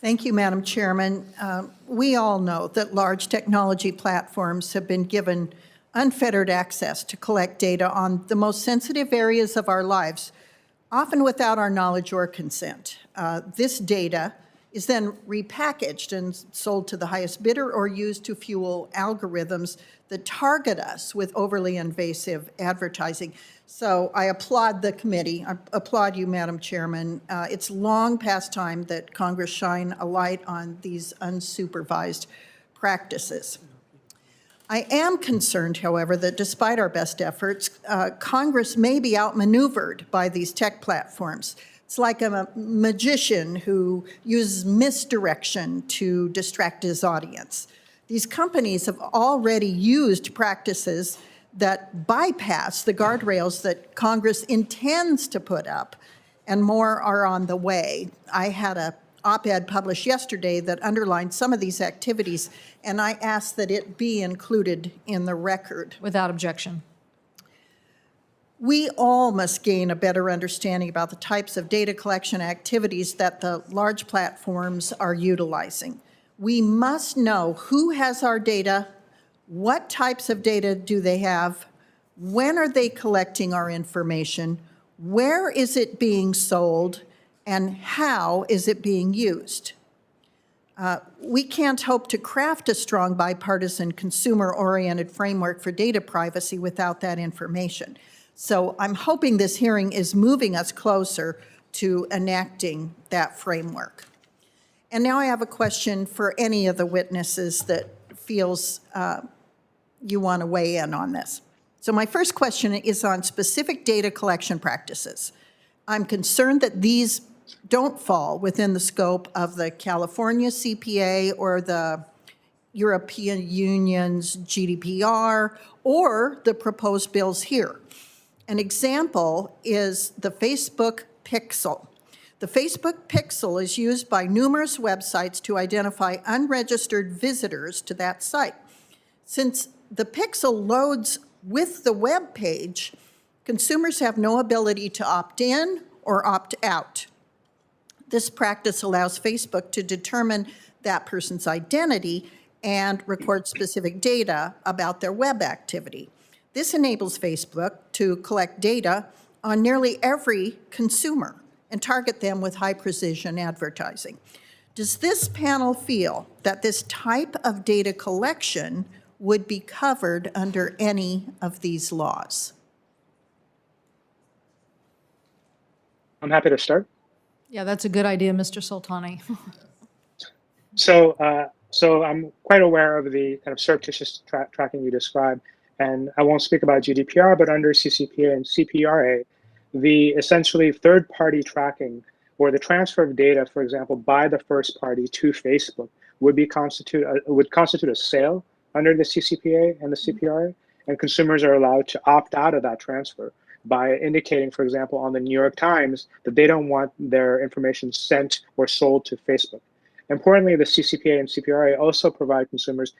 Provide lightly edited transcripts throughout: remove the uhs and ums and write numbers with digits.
Thank you, Madam Chairman. We all know that large technology platforms have been given unfettered access to collect data on the most sensitive areas of our lives, often without our knowledge or consent. This data is then repackaged and sold to the highest bidder or used to fuel algorithms that target us with overly invasive advertising. So I applaud the committee. I applaud you, Madam Chairman. It's long past time that Congress shine a light on these unsupervised practices. I am concerned, however, that despite our best efforts, Congress may be outmaneuvered by these tech platforms. It's like a magician who uses misdirection to distract his audience. These companies have already used practices that bypass the guardrails that Congress intends to put up, and more are on the way. I had an op-ed published yesterday that underlined some of these activities, and I ask that it be included in the record. Without objection. We all must gain a better understanding about the types of data collection activities that the large platforms are utilizing. We must know who has our data, what types of data do they have, when are they collecting our information, where is it being sold, and how is it being used? We can't hope to craft a strong bipartisan consumer-oriented framework for data privacy without that information. So I'm hoping this hearing is moving us closer to enacting that framework. And now I have a question for any of the witnesses that feels you want to weigh in on this. So my first question is on specific data collection practices. I'm concerned that these don't fall within the scope of the California CPA or the European Union's GDPR or the proposed bills here. An example is the Facebook Pixel. The Facebook Pixel is used by numerous websites to identify unregistered visitors to that site. Since the Pixel loads with the web page, consumers have no ability to opt in or opt out. This practice allows Facebook to determine that person's identity and record specific data about their web activity. This enables Facebook to collect data on nearly every consumer and target them with high-precision advertising. Does this panel feel that this type of data collection would be covered under any of these laws? I'm happy to start. Yeah, that's a good idea, Mr. Soltani. So I'm quite aware of the kind of surreptitious tracking you described, and I won't speak about GDPR, but under CCPA and CPRA, the essentially third-party tracking or the transfer of data, for example, by the first party to Facebook would constitute a sale under the CCPA and the CPRA, and consumers are allowed to opt out of that transfer by indicating, for example, on the New York Times that they don't want their information sent or sold to Facebook. Importantly, the CCPA and CPRA also provide consumers,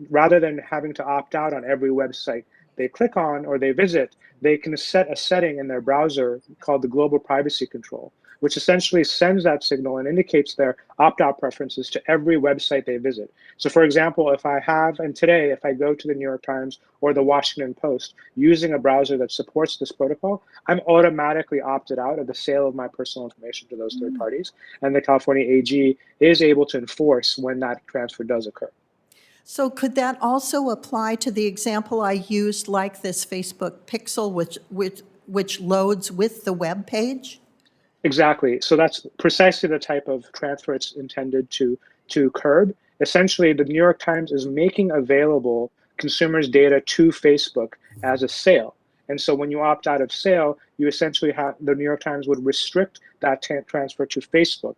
rather than having to opt out on every website they click on or they visit, they can set a setting in their browser called the global privacy control, which essentially sends that signal and indicates their opt-out preferences to every website they visit. So for example, if I go to the New York Times or the Washington Post using a browser that supports this protocol, I'm automatically opted out of the sale of my personal information to those third parties. And the California AG is able to enforce when that transfer does occur. So could that also apply to the example I used, like this Facebook Pixel, which loads with the web page? Exactly. So that's precisely the type of transfer it's intended to curb. Essentially, the New York Times is making available consumers' data to Facebook as a sale. And so when you opt out of sale, you essentially have, the New York Times would restrict that transfer to Facebook.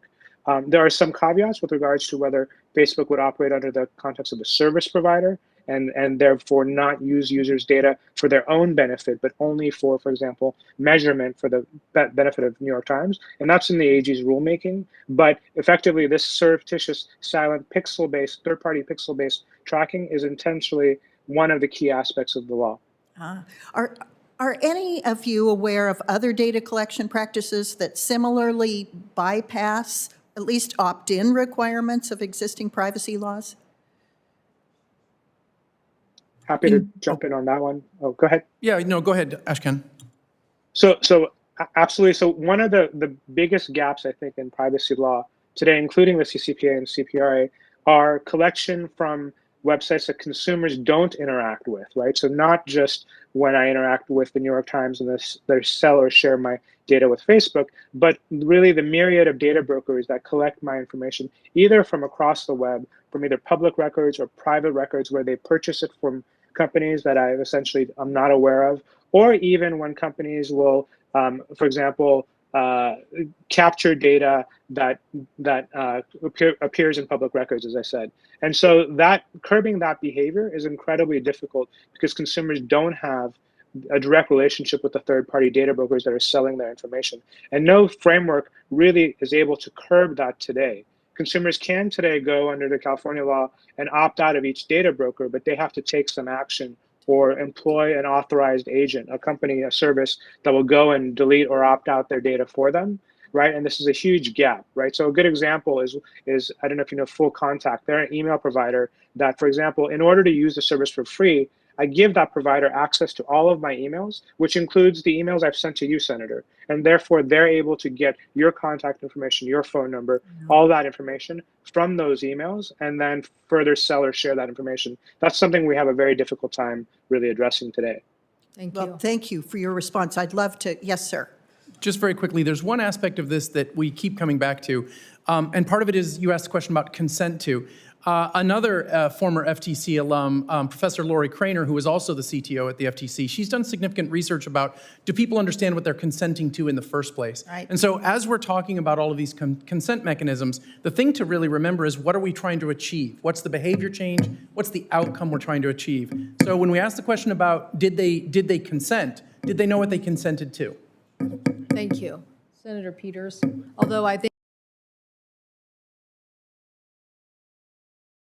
There are some caveats with regards to whether Facebook would operate under the context of a service provider and therefore not use users' data for their own benefit, but only for example, measurement for the benefit of New York Times. And that's in the AG's rulemaking. But effectively, this surreptitious, silent, pixel-based, third-party pixel-based tracking is intentionally one of the key aspects of the law. Are any of you aware of other data collection practices that similarly bypass at least opt-in requirements of existing privacy laws? Happy to jump in on that one. Oh, go ahead. Yeah, no, go ahead, Ashkan. Absolutely. So one of the biggest gaps, I think, in privacy law today, including the CCPA and CPRA, are collection from websites that consumers don't interact with, right? So not just when I interact with the New York Times and they sell or share my data with Facebook, but really the myriad of data brokers that collect my information, either from across the web, from either public records or private records where they purchase it from companies that I'm not aware of, or even when companies will, for example, capture data that appears in public records, as I said. And so curbing that behavior is incredibly difficult because consumers don't have a direct relationship with the third-party data brokers that are selling their information. And no framework really is able to curb that today. Consumers can today go under the California law and opt out of each data broker, but they have to take some action or employ an authorized agent, a company, a service that will go and delete or opt out their data for them, right? And this is a huge gap, right? So a good example is I don't know if you know Full Contact. They're an email provider that, for example, in order to use the service for free, I give that provider access to all of my emails, which includes the emails I've sent to you, Senator. And therefore, they're able to get your contact information, your phone number, all that information from those emails, and then further sell or share that information. That's something we have a very difficult time really addressing today. Thank you. Well, thank you for your response. I'd love to, yes, sir. Just very quickly, there's one aspect of this that we keep coming back to, and part of it is you asked a question about consent to. Another former FTC alum, Professor Lori Craner, who is also the CTO at the FTC, she's done significant research about, do people understand what they're consenting to in the first place? Right. And so as we're talking about all of these consent mechanisms, the thing to really remember is, what are we trying to achieve? What's the behavior change? What's the outcome we're trying to achieve? So when we ask the question about did they consent, did they know what they consented to? Thank you. Senator Peters, although I think